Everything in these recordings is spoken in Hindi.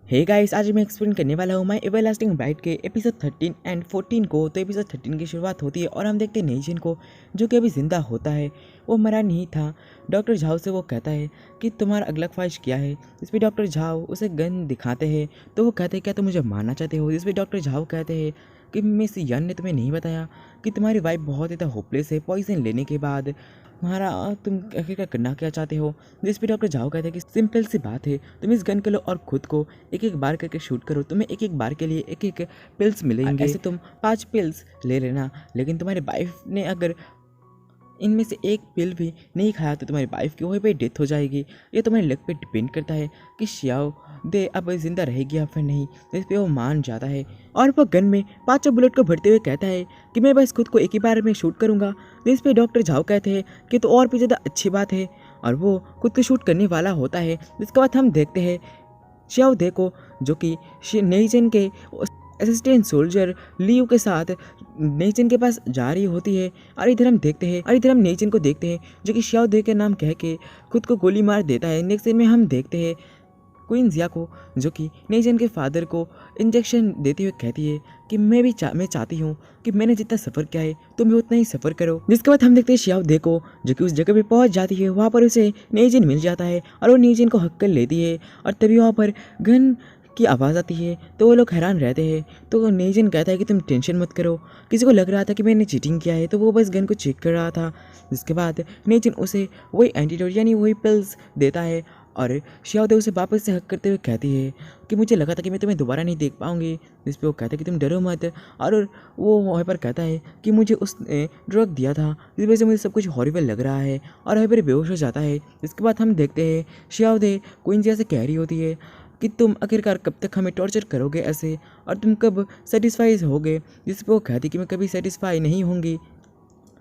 हे गाइस, आज मैं एक्सप्लेन करने वाला हूँ माय एवरलास्टिंग ब्राइड के एपिसोड 13 एंड 14 को। तो एपिसोड 13 की शुरुआत होती है और हम देखते हैं नेजिन को, जो कि अभी जिंदा होता है। वो मरा नहीं था। डॉक्टर झाओ से वो कहता है कि तुम्हारा अगला ख्वाहिश क्या है। इस पर डॉक्टर झाओ उसे गन दिखाते हैं। तो वो कहते हैं क्या तुम मुझे मारना चाहते हो। इस पर डॉक्टर झाओ कहते हैं कि मिस यन ने तुम्हें नहीं बताया कि तुम्हारी वाइफ बहुत ज़्यादा होपलेस है पॉइजन लेने के बाद। तुम्हारा तुम आखिर करना क्या चाहते हो। जिस पे डॉक्टर झाओ कहते हैं कि सिंपल सी बात है, तुम इस गन के लो और खुद को एक एक बार करके शूट करो। तुम्हें एक एक बार के लिए एक एक पिल्स मिलेंगे। ऐसे तुम 5 पिल्स ले लेना, लेकिन तुम्हारी वाइफ ने अगर इनमें से एक पिल भी नहीं खाया तो तुम्हारी वाइफ की वहीं पे डेथ हो जाएगी। ये तुम्हारे लक पे डिपेंड करता है कि शियाओ दे अब जिंदा रहेगी या फिर नहीं। इस पे वो मान जाता है और वो गन में 5 बुलेट को भरते हुए कहता है कि मैं बस खुद को एक ही बार में शूट करूंगा। तो इस पे डॉक्टर झाओ कहते हैं कि तो और भी ज़्यादा अच्छी बात है, और वो खुद को शूट करने वाला होता है। जिसके बाद हम देखते हैं शियाओ दे को, जो कि नेइजन के असिस्टेंट सोल्जर लियू के साथ नेइजन के पास जा रही होती है। और इधर हम नेइजन को देखते हैं, जो कि शियाओ दे के नाम कह के खुद को गोली मार देता है। नेक्स्ट सीन में हम देखते हैं क्वीन जिया को, जो कि नेइजन के फादर को इंजेक्शन देते हुए कहती है कि मैं चाहती हूँ कि मैंने जितना सफ़र किया है तुम भी उतना ही सफ़र करो। जिसके बाद हम देखते हैं शियाओ दे को, जो कि उस जगह पे पहुँच जाती है। वहाँ पर उसे नेइजन मिल जाता है और वो नेइजन को हक कर लेती है। और तभी वहाँ पर गन की आवाज़ आती है। तो वो लोग हैरान रहते हैं। तो नेइजन कहता है कि तुम टेंशन मत करो। किसी को लग रहा था कि मैंने चीटिंग किया है, तो वो बस गन को चेक कर रहा था। जिसके बाद नेइजन उसे वही एंटीडोट यानी वही पिल्स देता है। और शियाओ दे उसे वापस से हक करते हुए कहती है कि मुझे लगा था कि मैं तुम्हें दोबारा नहीं देख पाऊंगी। जिस पे वो कहता है कि तुम डरो मत। और वो वहीं पर कहता है कि मुझे उसने ड्रग दिया था, जिस वजह से मुझे सब कुछ हॉरिबल लग रहा है, और वहीं पर बेहोश हो जाता है। इसके बाद हम देखते हैं शियाओ दे क्वीन जिया से कह रही होती है कि तुम आखिरकार कब तक हमें टॉर्चर करोगे ऐसे, और तुम कब सेटिस्फाई होगे। जिस पर वो कहती कि मैं कभी सेटिस्फाई नहीं होंगी।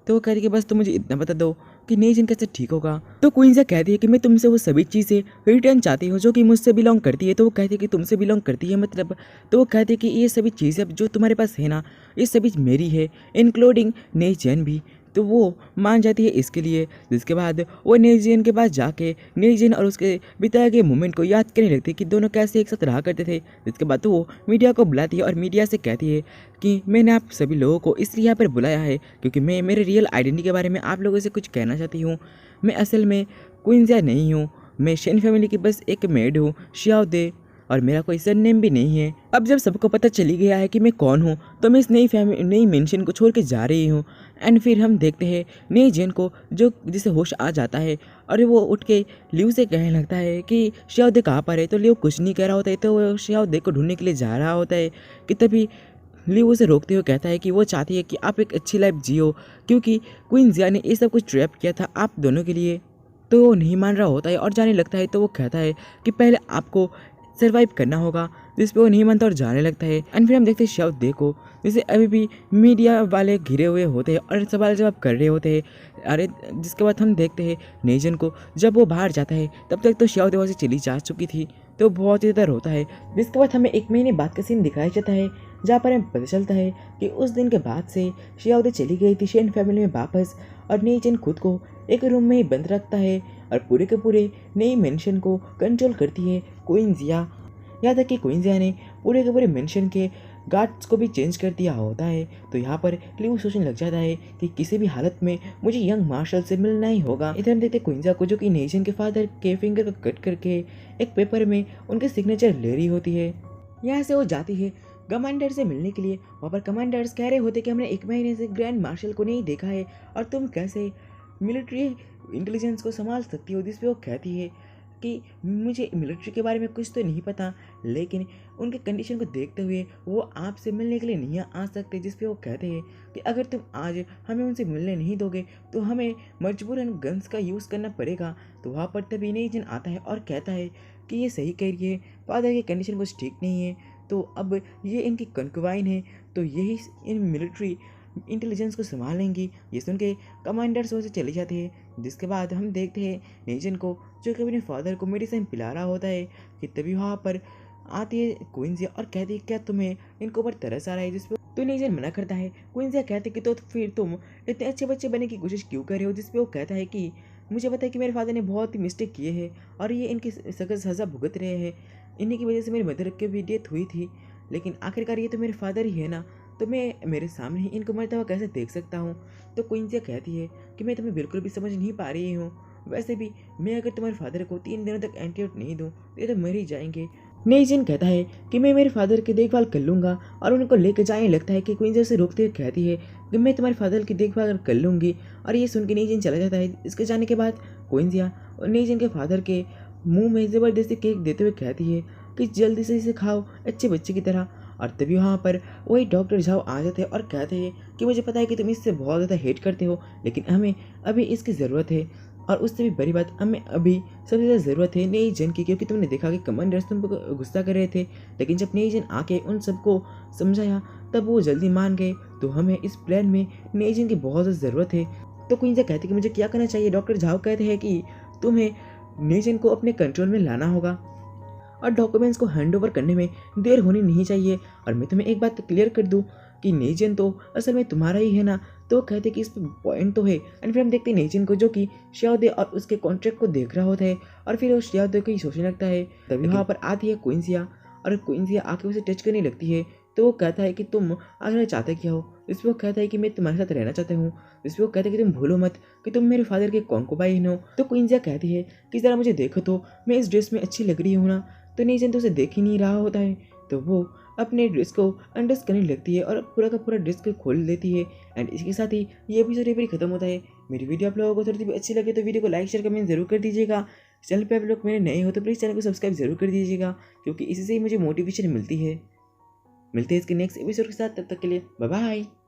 तो वो कहती कि बस तुम मुझे इतना बता दो कि नेइजन कैसे ठीक होगा। तो क्वींजा कहती है कि मैं तुमसे वो सभी चीज़ें रिटर्न चाहती हूँ जो कि मुझसे बिलोंग करती है। तो वो कहती है कि तुमसे बिलोंग करती है मतलब। तो वो कहती है कि ये सभी चीज़ें अब जो तुम्हारे पास है ना, ये सभी मेरी है, इंक्लूडिंग नेइजन भी। तो वो मान जाती है इसके लिए। जिसके बाद वो नेइजन के पास जाके नेइजन और उसके बिताए गए मोमेंट को याद करने लगती है कि दोनों कैसे एक साथ रहा करते थे। जिसके बाद तो वो मीडिया को बुलाती है और मीडिया से कहती है कि मैंने आप सभी लोगों को इसलिए यहाँ पर बुलाया है क्योंकि मैं मेरे रियल आइडेंटिटी के बारे में आप लोगों से कुछ कहना चाहती हूँ। मैं असल में क्वींजा नहीं हूँ, मैं शेन फैमिली की बस एक मेड हूँ, शियाओ दे, और मेरा कोई सरनेम भी नहीं है। अब जब सबको पता चली गया है कि मैं कौन हूँ, तो मैं इस नई मेंशन को छोड़ के जा रही हूँ। एंड फिर हम देखते हैं नई जेन को, जो जिसे होश आ जाता है और वो उठ के लियो से कहने लगता है कि शियाओ दे कहाँ पर है। तो लियो कुछ नहीं कह रहा होता है, तो वो शियाओ दे को ढूंढने के लिए जा रहा होता है कि तभी लियो उसे रोकते हुए कहता है कि वो चाहती है कि आप एक अच्छी लाइफ जियो, क्योंकि क्वीन जिया ने ये सब कुछ ट्रैप किया था आप दोनों के लिए। तो वो नहीं मान रहा होता है और जाने लगता है। तो वो कहता है कि पहले आपको सर्वाइव करना होगा। जिस पे वो नहीं मानता और जाने लगता है। एंड फिर हम देखते हैं शियाओ दे को, जैसे अभी भी मीडिया वाले घिरे हुए होते हैं और सवाल जवाब कर रहे होते हैं। अरे जिसके बाद हम देखते हैं नेजन को, जब वो बाहर जाता है तब तक तो शियाओ दे वहाँ से चली जा चुकी थी। तो बहुत ही ज़्यादा रोता है। जिसके बाद हमें 1 महीने बाद का सीन दिखाया जाता है, जहाँ पर हमें पता चलता है कि उस दिन के बाद से शियाओ दे चली गई थी शेन फैमिली में वापस, और नेजन खुद को एक रूम में ही बंद रखता है और पूरे के पूरे नई मेंशन को कंट्रोल करती है क्वीन जिया। यहाँ तक कि क्वीन जिया ने पूरे के पूरे मेंशन के गार्ड्स को भी चेंज कर दिया होता है। तो यहाँ पर लियो सोचने लग जाता है कि किसी भी हालत में मुझे यंग मार्शल से मिलना ही होगा। इधर हम देखते क्वीन जिया को, जो कि नेजन के फादर के फिंगर को कट करके एक पेपर में उनके सिग्नेचर ले रही होती है। यहाँ से वो जाती है कमांडर से मिलने के लिए। वहाँ पर कमांडर्स कह रहे होते कि हमने 1 महीने से ग्रैंड मार्शल को नहीं देखा है और तुम कैसे मिलिट्री इंटेलिजेंस को संभाल सकती हो। जिस पे वो कहती है कि मुझे मिलिट्री के बारे में कुछ तो नहीं पता, लेकिन उनके कंडीशन को देखते हुए वो आपसे मिलने के लिए नहीं आ सकते। जिस पे वो कहते हैं कि अगर तुम आज हमें उनसे मिलने नहीं दोगे तो हमें मजबूरन गन्स का यूज़ करना पड़ेगा। तो वहाँ पर तभी नेजन आता है और कहता है कि ये सही कह रही है, फादर की कंडीशन कुछ ठीक नहीं है, तो अब ये इनकी कंक्वाइन है, तो यही इन मिलिट्री इंटेलिजेंस को संभालेंगी। ये सुन के कमांडर्स वहाँ से चले जाते हैं। जिसके बाद हम देखते हैं नेजन को, जो कि अपने फादर को मेडिसिन पिला रहा होता है, कि तभी वहाँ पर आती है क्वींजिया और कहती है क्या तुम्हें इनको ऊपर तरस आ रहा है। जिस पर तो नेजन मना करता है। क्वींजिया कहती कि तो फिर तुम इतने अच्छे बच्चे बनने की कोशिश क्यों कर रहे हो। जिस पर वो कहता है कि मुझे पता है कि मेरे फादर ने बहुत ही मिस्टेक किए हैं और ये इनकी सख्त सज़ा भुगत रहे हैं, इन्हीं की वजह से मेरी मदर की भी डेथ हुई थी, लेकिन आखिरकार ये तो मेरे फादर ही है ना, तो मैं मेरे सामने ही इनको मरता हुआ कैसे देख सकता हूँ। तो क्विंसिया कहती है कि मैं तुम्हें बिल्कुल भी समझ नहीं पा रही हूँ। वैसे भी मैं अगर तुम्हारे फादर को 3 दिनों तक एंटीडोट नहीं दूँ तो ये तो मर ही जाएंगे। नेजिन कहता है कि मैं मेरे फादर की देखभाल कर लूँगा और उनको लेकर जाने लगता है कि क्विंसिया से रोकते हुए कहती है कि मैं तुम्हारे फादर की देखभाल कर लूँगी। और ये सुन के नेजिन चला जाता है। इसके जाने के बाद क्विंसिया और नेजिन के फादर के मुंह में ज़बरदस्ती केक देते हुए कहती है कि जल्दी से इसे खाओ अच्छे बच्चे की तरह। और तभी वहाँ पर वही डॉक्टर झाओ आ जाते हैं और कहते हैं कि मुझे पता है कि तुम इससे बहुत ज़्यादा हेट करते हो, लेकिन हमें अभी इसकी ज़रूरत है। और उससे भी बड़ी बात, हमें अभी सबसे ज़्यादा ज़रूरत है नई जन की, क्योंकि तुमने देखा कि कमांडर्स तुम पर गुस्सा कर रहे थे, लेकिन जब नई जन आके उन सबको समझाया तब वो जल्दी मान गए। तो हमें इस प्लान में नई जन की बहुत ज़्यादा ज़रूरत है। तो क्वींजा कहती है कि मुझे क्या करना चाहिए। डॉक्टर झाओ कहते हैं कि तुम्हें नेजन को अपने कंट्रोल में लाना होगा और डॉक्यूमेंट्स को हैंडओवर करने में देर होनी नहीं चाहिए। और मैं तुम्हें एक बात क्लियर कर दूं कि नेजन तो असल में तुम्हारा ही है ना। तो वो कहते कि इस पर पॉइंट तो है। एंड फिर हम देखते हैं नेजन को जो कि श्याओदे और उसके कॉन्ट्रैक्ट को देख रहा होता है और फिर वो श्याओदे को ही सोचने लगता है। तभी वहाँ पर आती है क्विंसिया और क्विंसिया आके उसे टच करने लगती है। तो वो कहता है कि तुम आखिर चाहते क्या हो। इस पर वो कहता है कि मैं तुम्हारे साथ रहना चाहता हूँ। इस पर वो कहता है कि तुम भूलो मत कि तुम मेरे फादर के कॉन्कुबाइन हो। तो क्विंसिया कहती है कि ज़रा मुझे देखो तो मैं इस ड्रेस में अच्छी लग रही हूँ ना। तो नेजन तो उसे देख ही नहीं रहा होता है। तो वो अपने ड्रेस को अनड्रेस करने लगती है और पूरा का पूरा ड्रेस को खोल देती है। एंड इसके साथ ही ये एपिसोड भी खत्म होता है। मेरी वीडियो आप लोगों को थोड़ी सी अच्छी लगे तो वीडियो को लाइक शेयर कमेंट जरूर कर दीजिएगा। चैनल पे आप लोग मेरे नए हो तो प्लीज़ चैनल को सब्सक्राइब जरूर कर दीजिएगा, क्योंकि इसी से ही मुझे मोटिवेशन मिलती है। मिलते हैं इसके नेक्स्ट एपिसोड के साथ, तब तक के लिए बाय बाय।